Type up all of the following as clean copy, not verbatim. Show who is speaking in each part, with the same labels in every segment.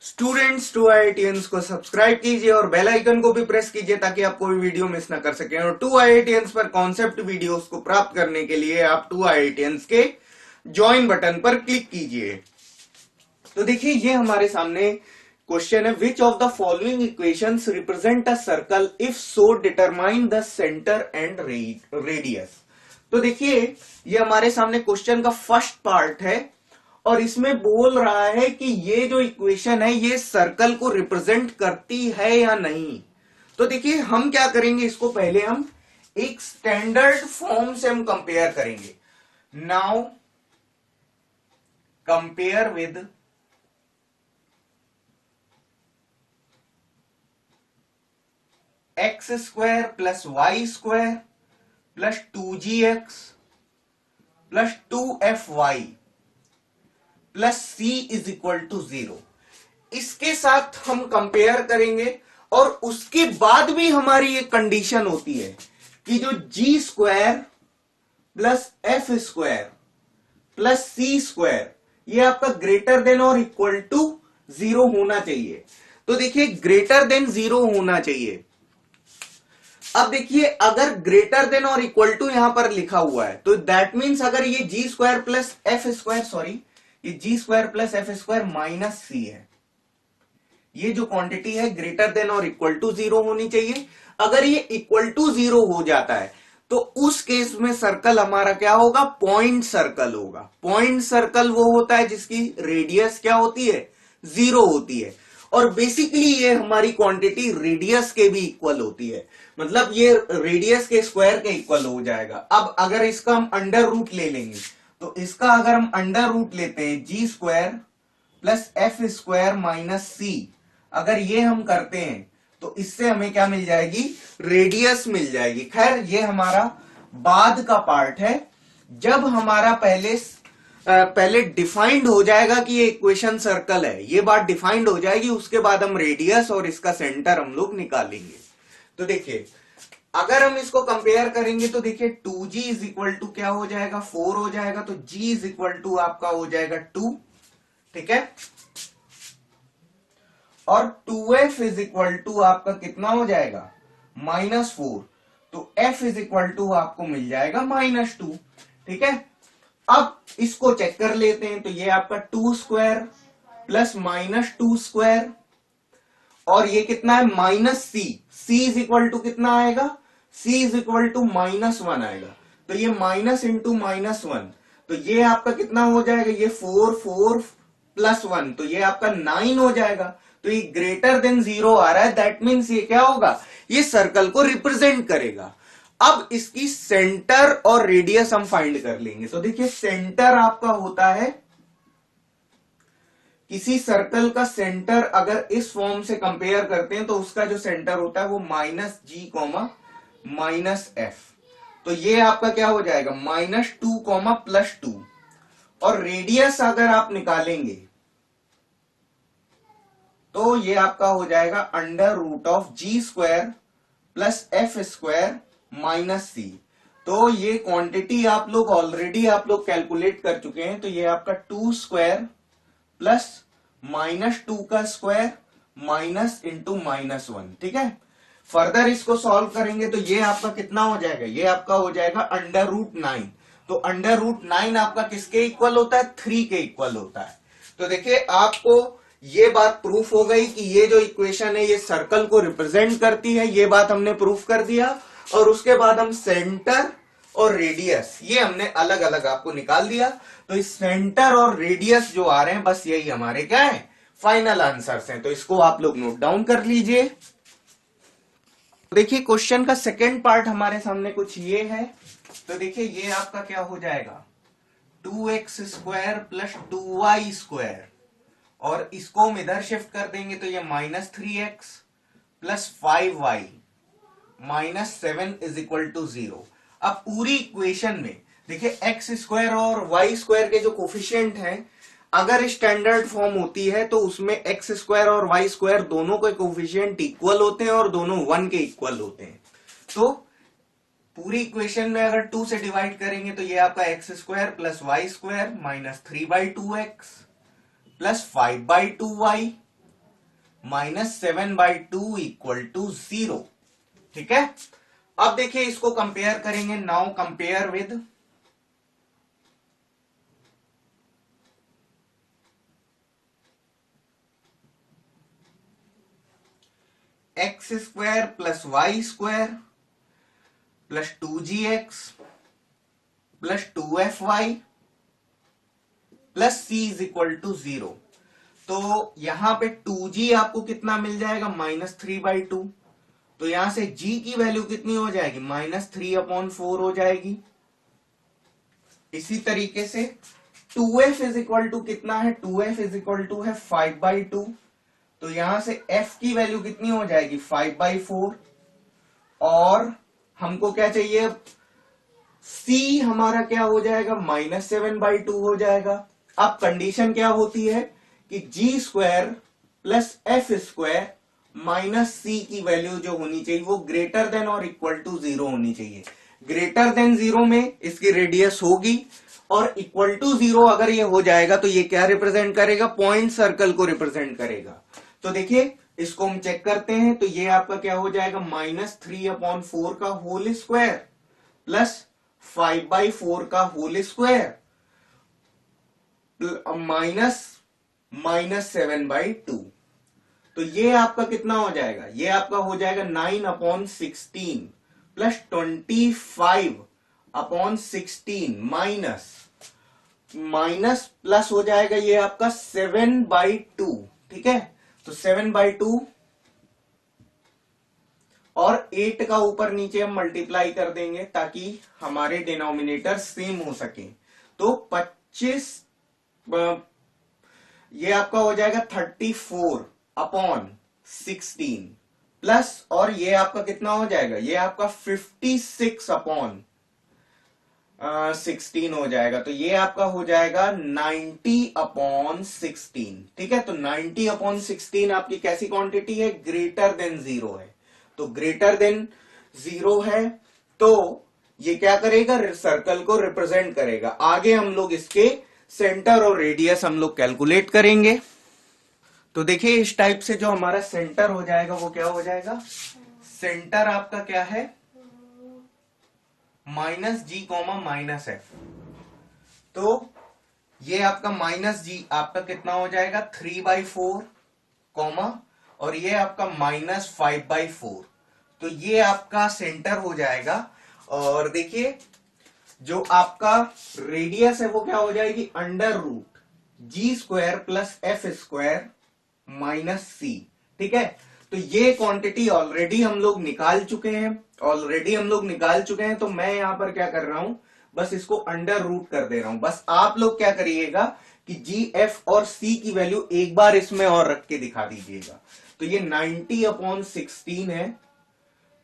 Speaker 1: Students to IITians को subscribe कीजिए और बेल आइकन को भी प्रेस कीजिए ताकि आप कोई वीडियो मिस ना कर सकें। और टू आईआईटीएंस पर कॉन्सेप्ट वीडियोस को प्राप्त करने के लिए आप टू आईआईटीएंस के ज्वाइन बटन पर क्लिक कीजिए। तो देखिए ये हमारे सामने क्वेश्चन है, which of the following equations represent a circle if so determine the centre and radius. तो देखिए ये हमारे सामने क्वेश्चन का फर्स्ट पार्ट है और इसमें बोल रहा है कि ये जो इक्वेशन है ये सर्कल को रिप्रेजेंट करती है या नहीं। तो देखिए हम क्या करेंगे, इसको पहले हम एक स्टैंडर्ड फॉर्म से हम कंपेयर करेंगे। Now compare with X square plus Y square plus 2gx plus 2fy plus c is equal to 0। इसके साथ हम कंपेयर करेंगे और उसके बाद भी हमारी ये कंडीशन होती है कि जो g square plus f square plus c square ये आपका ग्रेटर देन और इक्वल टू 0 होना चाहिए। तो देखिए ग्रेटर देन 0 होना चाहिए। अब देखिए अगर ग्रेटर देन और इक्वल टू यहां पर लिखा हुआ है तो दैट मीन्स अगर ये G square plus F square ये G square plus F square minus C है, ये जो क्वांटिटी है ग्रेटर देन और इक्वल टू 0 होनी चाहिए। अगर ये इक्वल टू 0 हो जाता है तो उस केस में सर्कल हमारा क्या होगा, पॉइंट सर्कल होगा। पॉइंट सर्कल वो होता है जिसकी रेडियस क्या होती है, 0 होती है। और बेसिकली ये हमारी क्वांटिटी रेडियस के भी इक्वल होती है, मतलब ये रेडियस के स्क्वायर के इक्वल हो जाएगा। अब अगर इसका हम अंडर रूट ले लेंगे तो इसका अगर हम अंडर रूट लेते हैं G square plus F square minus C, अगर ये हम करते हैं तो इससे हमें क्या मिल जाएगी, रेडियस मिल जाएगी। खैर ये हमारा बाद का पार्ट है, जब हमारा पहले डिफाइंड हो जाएगा कि ये इक्वेशन सर्कल है, ये बात डिफाइंड हो जाएगी, उसके बाद हम रेडियस और इसका सेंटर हम लोग निकालेंगे। तो देखिए अगर हम इसको कंपेयर करेंगे तो देखिए 2g इज इक्वल टू क्या हो जाएगा, 4 हो जाएगा। तो g इज इक्वल टू आपका हो जाएगा 2, ठीक है। और 2f इज इक्वल टू आपका कितना हो जाएगा, -4। तो f इज इक्वल टू आपको मिल जाएगा -2, ठीक है। अब इसको चेक कर लेते हैं तो ये आपका 2 स्क्वायर प्लस -2 स्क्वायर और ये कितना है -c इज इक्वल टू कितना आएगा, c इज इक्वल टू -1 आएगा। तो ये माइनस इंटू -1 तो ये आपका कितना हो जाएगा, ये 4 प्लस 1 तो ये आपका 9 हो जाएगा। तो ये ग्रेटर देन 0 आ रहा है, दैट मीन्स ये क्या होगा, ये सर्कल को रिप्रेजेंट करेगा। अब इसकी सेंटर और रेडियस हम फाइंड कर लेंगे। तो देखिए सेंटर आपका होता है, किसी सर्कल का सेंटर अगर इस फॉर्म से कंपेयर करते हैं तो उसका जो सेंटर होता है वो -g, -f। तो ये आपका क्या हो जाएगा, -2, +2। और रेडियस अगर आप निकालेंगे तो ये आपका हो जाएगा under root of G square plus F square minus C. तो ये क्वांटिटी आप लोग ऑलरेडी कैलकुलेट कर चुके हैं। तो ये आपका 2 स्क्वायर प्लस -2 का स्क्वायर माइनस इंटू -1, ठीक है। फर्दर इसको सॉल्व करेंगे तो ये आपका कितना हो जाएगा, ये आपका हो जाएगा अंडर रूट 9। तो अंडर रूट 9 आपका किसके इक्वल होता है, 3 के इक्वल होता है। तो देखिए आपको ये बात प्रूफ हो गई कि ये जो इक्वेशन है ये सर्कल को रिप्रेजेंट करती है, ये बात हमने प्रूफ कर दिया। और उसके बाद हम सेंटर और रेडियस ये हमने अलग अलग आपको निकाल दिया। तो इस सेंटर और रेडियस जो आ रहे हैं बस यही हमारे क्या है, फाइनल आंसर्स हैं। तो इसको आप लोग नोट डाउन कर लीजिए। देखिए क्वेश्चन का सेकेंड पार्ट हमारे सामने कुछ ये है। तो देखिए ये आपका क्या हो जाएगा, 2x square plus 2y square और इसको हम इधर शिफ्ट कर देंगे तो ये -3x plus 5y -7 is equal to 0। अब पूरी इक्वेशन में देखिए एक्स स्क्वायर और वाई स्क्वायर के जो कोफिशिएंट हैं अगर स्टैंडर्ड फॉर्म होती है तो उसमें एक्स स्क्वायर और वाई स्क्वायर दोनों के कोफिशिएंट इक्वल होते हैं और दोनों 1 के इक्वल होते हैं। तो पूरी इक्वेशन में अगर 2 से डिवाइड करेंगे तो ये आपका X square plus Y square -3/2x plus 5/2y -7/2 equal to 0। ठीक है, अब देखिए इसको कंपेयर करेंगे। Now compare with x² plus y² plus 2gx plus 2fy plus c is equal to 0। तो यहां पे 2g आपको कितना मिल जाएगा, -3/2। तो यहां से g की वैल्यू कितनी हो जाएगी, -3/4 हो जाएगी। इसी तरीके से 2f इज इक्वल टू कितना है, 2f इज इक्वल टू है 5/2। तो यहां से f की वैल्यू कितनी हो जाएगी, 5/4। और हमको क्या चाहिए, c हमारा क्या हो जाएगा, -7/2 हो जाएगा। अब कंडीशन क्या होती है कि g² प्लस f² माइनस सी की वैल्यू जो होनी चाहिए वो ग्रेटर देन और इक्वल टू 0 होनी चाहिए। ग्रेटर देन 0 में इसकी रेडियस होगी, और इक्वल टू 0 अगर ये हो जाएगा तो ये क्या रिप्रेजेंट करेगा, पॉइंट सर्कल को रिप्रेजेंट करेगा। तो देखिए इसको हम चेक करते हैं। तो ये आपका क्या हो जाएगा, -3/4 का होल स्क्वायर प्लस 5/4 का होल स्क्वायर माइनस 7/2। तो ये आपका कितना हो जाएगा, ये आपका हो जाएगा 9/16 प्लस 25/16 माइनस प्लस हो जाएगा ये आपका 7/2। ठीक है, तो 7/2 और 8 का ऊपर नीचे हम मल्टीप्लाई कर देंगे ताकि हमारे डिनोमिनेटर सेम हो सके। तो 25 ये आपका हो जाएगा 34/16 प्लस, और ये आपका कितना हो जाएगा, ये आपका 56/16 हो जाएगा। तो ये आपका हो जाएगा 90/16। ठीक है, तो 90/16 आपकी कैसी क्वांटिटी है, ग्रेटर देन 0 है। तो ग्रेटर देन 0 है तो ये क्या करेगा, सर्कल को रिप्रेजेंट करेगा। आगे हम लोग इसके सेंटर और रेडियस हम लोग कैलकुलेट करेंगे। तो देखिए इस टाइप से जो हमारा सेंटर हो जाएगा वो क्या हो जाएगा, सेंटर आपका क्या है, -g, -f। तो ये आपका -g आपका कितना हो जाएगा, 3/4, और ये आपका -5/4। तो ये आपका सेंटर हो जाएगा। और देखिए जो आपका रेडियस है वो क्या हो जाएगी, √g² plus f² minus c। ठीक है, तो ये क्वांटिटी ऑलरेडी हम लोग निकाल चुके हैं। तो मैं यहां पर क्या कर रहा हूं, बस इसको √, कर दे रहा हूं। बस आप लोग क्या करिएगा कि g, f और c की वैल्यू एक बार इसमें और रख के दिखा दीजिएगा। तो ये 90/16 है।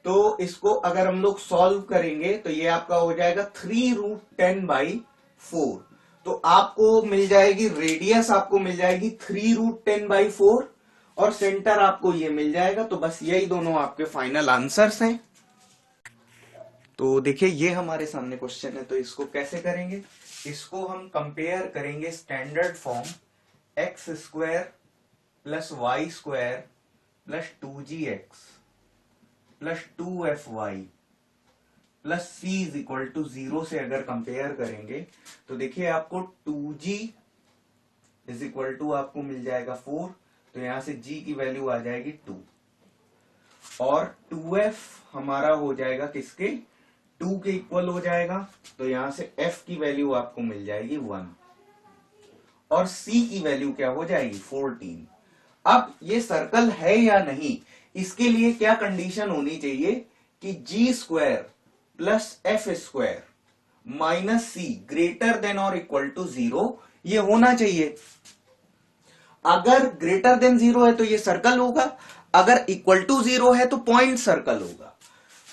Speaker 1: तो इसको अगर हम लोग सॉल्व करेंगे तो ये आपका हो जाएगा 3√10/4। तो आपको मिल जाएगी रेडियस, आपको मिल जाएगी 3√10/4 और सेंटर आपको ये मिल जाएगा। तो बस यही दोनों आपके फाइनल आंसर्स हैं। तो देखिए ये हमारे सामने क्वेश्चन है, तो इसको कैसे करेंगे, इसको हम कंपेयर करेंगे standard form x² plus y² plus 2gx plus 2fy plus c is equal to 0 से अगर कंपेयर करेंगे तो देखिए आपको 2g इज इक्वल टू आपको मिल जाएगा 4। तो यहां से g की वैल्यू आ जाएगी 2, और 2f हमारा हो जाएगा किसके, 2 के इक्वल हो जाएगा। तो यहां से f की वैल्यू आपको मिल जाएगी 1, और c की वैल्यू क्या हो जाएगी 14। अब ये सर्कल है या नहीं, इसके लिए क्या कंडीशन होनी चाहिए कि g² plus f² minus c greater than और इक्वल टू 0 ये होना चाहिए। अगर ग्रेटर देन 0 है तो ये सर्कल होगा, अगर इक्वल टू 0 है तो पॉइंट सर्कल होगा।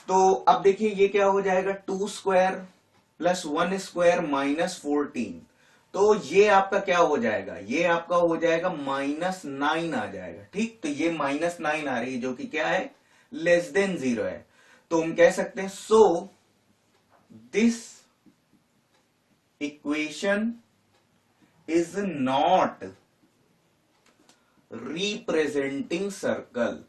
Speaker 1: तो अब देखिए ये क्या हो जाएगा, 2² प्लस 1² माइनस 14। तो ये आपका क्या हो जाएगा, ये आपका हो जाएगा -9 आ जाएगा। ठीक, तो ये -9 आ रही है जो कि क्या है, लेस देन 0 है। तो हम कह सकते हैं so this equation is not representing circle.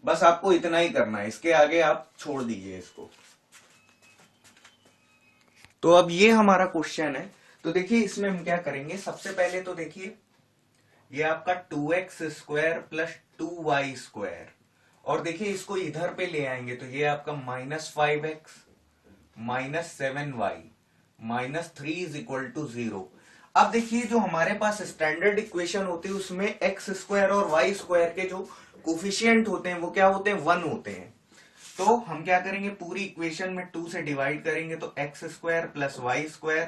Speaker 1: बस आपको इतना ही करना है, इसके आगे आप छोड़ दीजिए इसको। तो अब ये हमारा क्वेश्चन है। तो देखिए इसमें हम क्या करेंगे, सबसे पहले तो देखिए ये आपका 2x² प्लस 2y², और देखिए इसको इधर पे ले आएंगे तो ये आपका -5x -7y -3 = 0। अब देखिए जो हमारे पास स्टैंडर्ड इक्वेशन होती है उसमें x² और y² के जो कोफिशिएंट होते हैं वो क्या होते हैं, 1 होते हैं। तो हम क्या करेंगे, पूरी इक्वेशन में 2 से डिवाइड करेंगे तो x² plus y²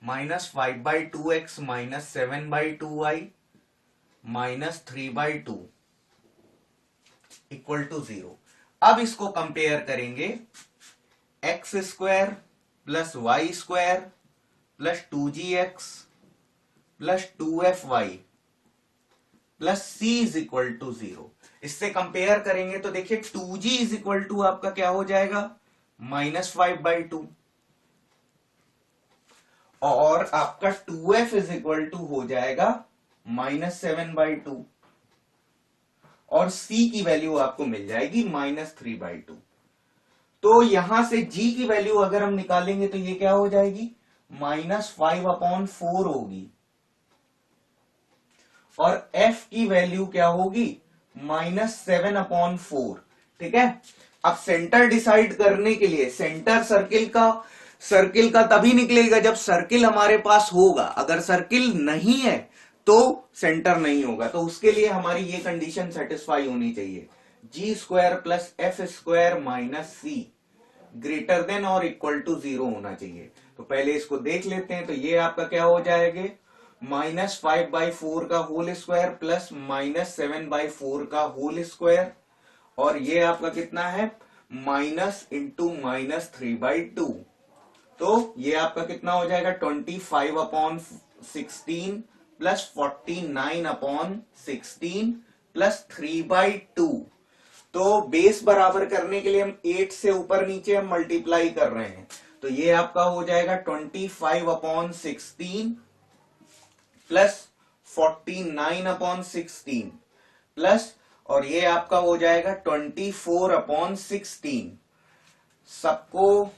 Speaker 1: -5/2x -7/2y -3/2 = 0। अब इसको कंपेयर करेंगे x² plus y² plus 2gx plus 2fy plus c = 0। इससे कंपेयर करेंगे तो देखिए 2g = आपका क्या हो जाएगा, -5/2, और आपका 2f = हो जाएगा -7/2, और c की वैल्यू आपको मिल जाएगी -3/2। तो यहां से g की वैल्यू अगर हम निकालेंगे तो ये क्या हो जाएगी, -5/4 होगी, और f की वैल्यू क्या होगी, -7/4। ठीक है। अब सेंटर डिसाइड करने के लिए सेंटर सर्किल का तभी निकलेगा जब सर्किल हमारे पास होगा, अगर सर्किल नहीं है तो सेंटर नहीं होगा। तो उसके लिए हमारी ये कंडीशन सेटिस्फाई होनी चाहिए, g² plus f² minus c greater than और इक्वल टू 0 होना चाहिए। तो पहले इसको देख लेते हैं। तो ये आपका क्या हो जाएगा, -5/4 का होल स्क्वायर प्लस -7/4 का होल स्क्वायर, और ये आपका कितना है, माइनस इंटू -3/2। तो ये आपका कितना हो जाएगा, 25/16 प्लस 49/16 प्लस 3/2। तो बेस बराबर करने के लिए हम 8 से ऊपर नीचे हम मल्टीप्लाई कर रहे हैं। तो ये आपका हो जाएगा 25/16 प्लस 49/16 प्लस, और ये आपका हो जाएगा 24/16। सबको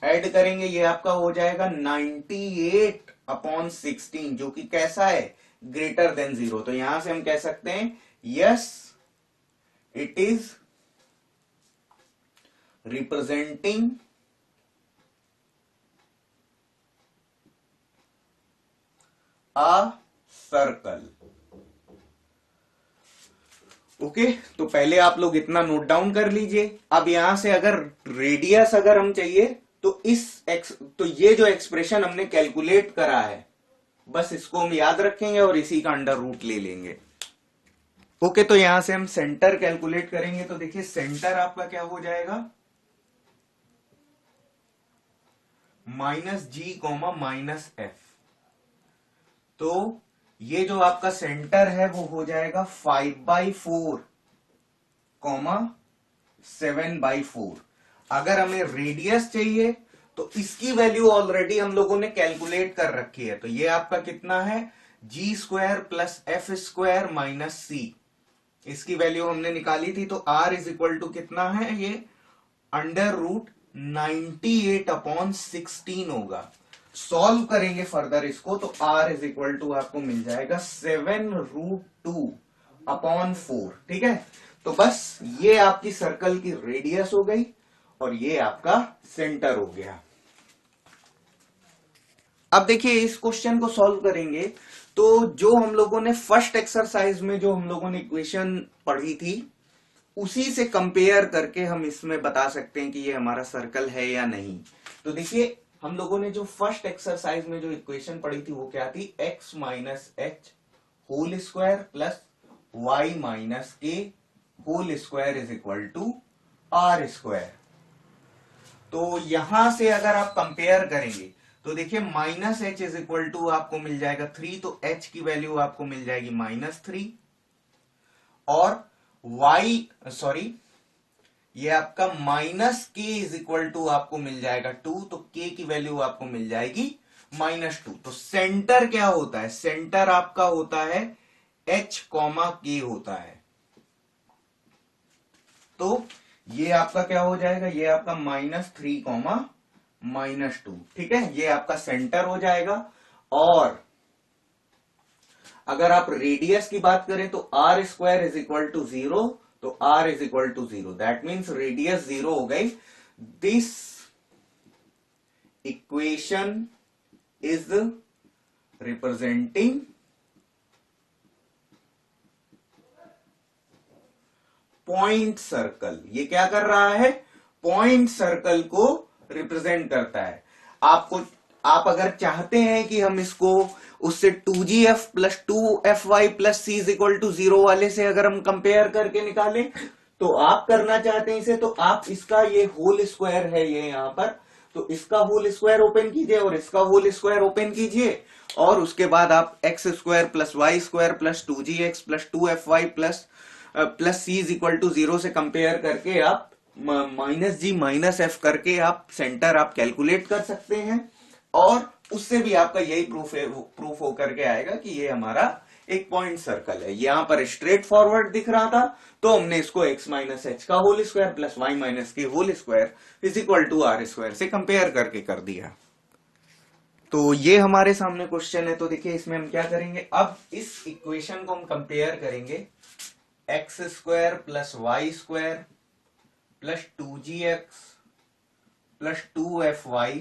Speaker 1: ऐड करेंगे, ये आपका हो जाएगा 98/16, जो कि कैसा है, ग्रेटर देन 0। तो यहां से हम कह सकते हैं yes it is representing a circle. Okay, तो पहले आप लोग इतना नोट डाउन कर लीजिए। अब यहां से अगर रेडियस अगर हम चाहिए तो तो ये जो एक्सप्रेशन हमने कैलकुलेट करा है बस इसको हम याद रखेंगे और इसी का अंडर रूट ले लेंगे। ओके, तो यहां से हम सेंटर कैलकुलेट करेंगे। तो देखिए सेंटर आपका क्या हो जाएगा, -g, -f। तो ये जो आपका सेंटर है वो हो जाएगा 5/4, 7/4। अगर हमें रेडियस चाहिए तो इसकी वैल्यू ऑलरेडी हम लोगों ने कैलकुलेट कर रखी है। तो ये आपका कितना है, g² plus f² minus c। इसकी वैल्यू हमने निकाली थी। तो r = कितना है, ये √98/16 होगा। सॉल्व करेंगे फर्दर इसको तो r = आपको मिल जाएगा 7√2/4। ठीक है। तो बस ये आपकी सर्कल की रेडियस हो गई और ये आपका सेंटर हो गया। अब देखिए इस क्वेश्चन को सॉल्व करेंगे तो जो हम लोगों ने फर्स्ट एक्सरसाइज में जो हम लोगों ने इक्वेशन पढ़ी थी उसी से कंपेयर करके हम इसमें बता सकते हैं कि ये हमारा सर्कल है या नहीं। तो देखिए हम लोगों ने जो फर्स्ट एक्सरसाइज में जो इक्वेशन पढ़ी थी वो क्या थी, x minus H whole square plus y minus K whole square = r²। तो यहां से अगर आप कंपेयर करेंगे तो देखिए -h आपको मिल जाएगा 3, तो h की वैल्यू आपको मिल जाएगी -3, और ये आपका -k आपको मिल जाएगा 2, तो k की वैल्यू आपको मिल जाएगी -2। तो सेंटर क्या होता है? सेंटर आपका होता है h, k होता है। तो ये आपका क्या हो जाएगा? ये आपका -3, -2, ठीक है, ये आपका सेंटर हो जाएगा। और अगर आप रेडियस की बात करें तो r² = 0, तो r = 0, दैट मीन्स रेडियस 0 हो गई। This equation is representing point circle. ये क्या कर रहा है? पॉइंट सर्कल को रिप्रेजेंट करता है। आप अगर चाहते हैं कि हम इसको उससे 2gf + 2fy + c = 0 वाले से अगर हम कंपेयर करके निकालें, तो आप करना चाहते हैं इसे, तो आप इसका ये होल स्क्वायर है ये यहां पर, तो इसका होल स्क्वायर ओपन कीजिए और इसका होल स्क्वायर ओपन कीजिए, और उसके बाद आप x² + y² + 2gx + 2fy + c = 0 से कंपेयर करके आप -g - f करके आप सेंटर आप कैलकुलेट कर सकते हैं। और उससे भी आपका यही प्रूफ होकर के आएगा कि ये हमारा एक पॉइंट सर्कल है। यहां पर स्ट्रेट फॉरवर्ड दिख रहा था, तो हमने इसको x - h का whole square + y - k whole square = r² से कंपेयर करके कर दिया। तो ये हमारे सामने क्वेश्चन है। तो देखिए इसमें हम क्या करेंगे, अब इस इक्वेशन को हम कंपेयर करेंगे x² + y² + 2gx + 2fy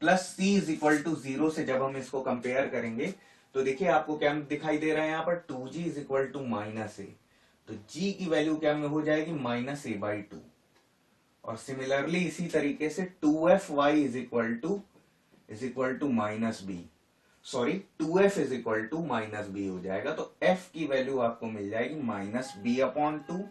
Speaker 1: + c = 0 से जब हम इसको कंपेयर करेंगे, तो देखिए आपको क्या दिखाई दे रहा है यहाँ पर 2g = -a, तो g की वैल्यू क्या में हो जाएगी? -a/2। और सिमिलरली इसी तरीके से 2fy = -b, sorry 2f = -b हो जाएगा। तो f की वैल्यू आपको मिल जाएगी -b/2,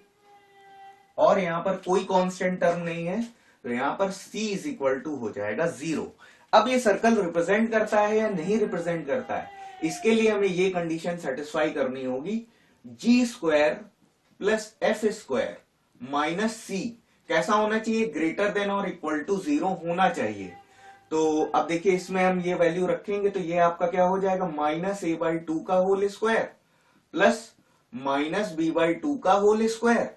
Speaker 1: और यहां पर कोई कांस्टेंट टर्म नहीं है, तो यहां पर c = हो जाएगा 0। अब ये सर्कल रिप्रेजेंट करता है या नहीं रिप्रेजेंट करता है, इसके लिए हमें ये कंडीशन सेटिस्फाई करनी होगी, g² + f² - c कैसा होना चाहिए? ग्रेटर देन और इक्वल टू 0 होना चाहिए। तो अब देखिए इसमें हम ये वैल्यू रखेंगे, तो ये आपका क्या हो जाएगा? -a/2 का होल स्क्वायर प्लस -b/2 का होल स्क्वायर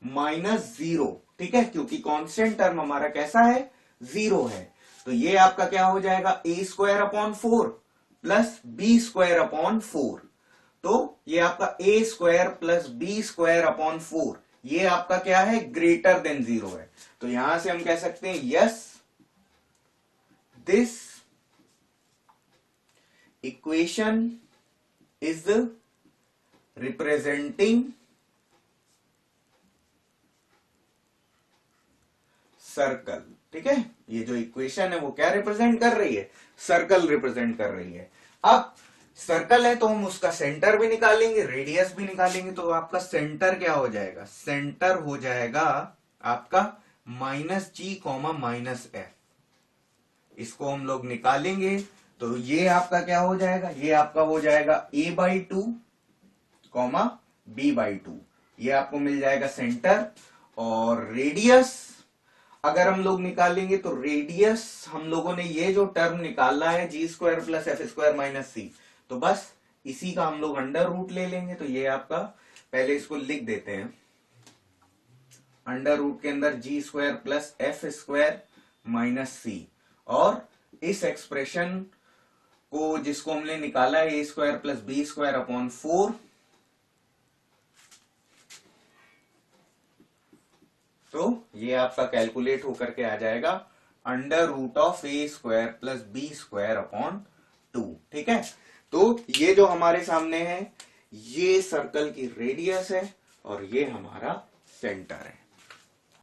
Speaker 1: -0, ठीक है, क्योंकि कांस्टेंट टर्म हमारा कैसा है? 0 है। तो ये आपका क्या हो जाएगा? a² + b²/4। तो ये आपका a² + b²/4, ये आपका क्या है? ग्रेटर देन 0 है। तो यहां से हम कह सकते हैं yes, this equation is representing circle, ठीक है। ये जो इक्वेशन है वो क्या रिप्रेजेंट कर रही है? सर्कल रिप्रेजेंट कर रही है। अब सर्कल है तो हम उसका सेंटर भी निकालेंगे, रेडियस भी निकालेंगे, तो आपका सेंटर क्या हो जाएगा? सेंटर हो जाएगा आपका -g, -f। इसको हम लोग निकालेंगे, तो ये आपका क्या हो जाएगा? ये आपका हो जाएगा a/2, b/2, ये आपको मिल जाएगा सेंटर। और रेडियस अगर हम लोग निकालेंगे, तो रेडियस हम लोगों ने ये जो टर्म निकाला है g² + f² - c, तो बस इसी का हम लोग अंडर रूट ले लेंगे। तो ये आपका, पहले इसको लिख देते हैं, अंडर रूट के अंदर g² + f² - c, और इस एक्सप्रेशन को जिसको हमने निकाला है a² + b²/4, तो ये आपका कैलकुलेट होकर के आ जाएगा √a² + b²/2, ठीक है। तो ये जो हमारे सामने है, ये सर्कल की रेडियस है और ये हमारा सेंटर है।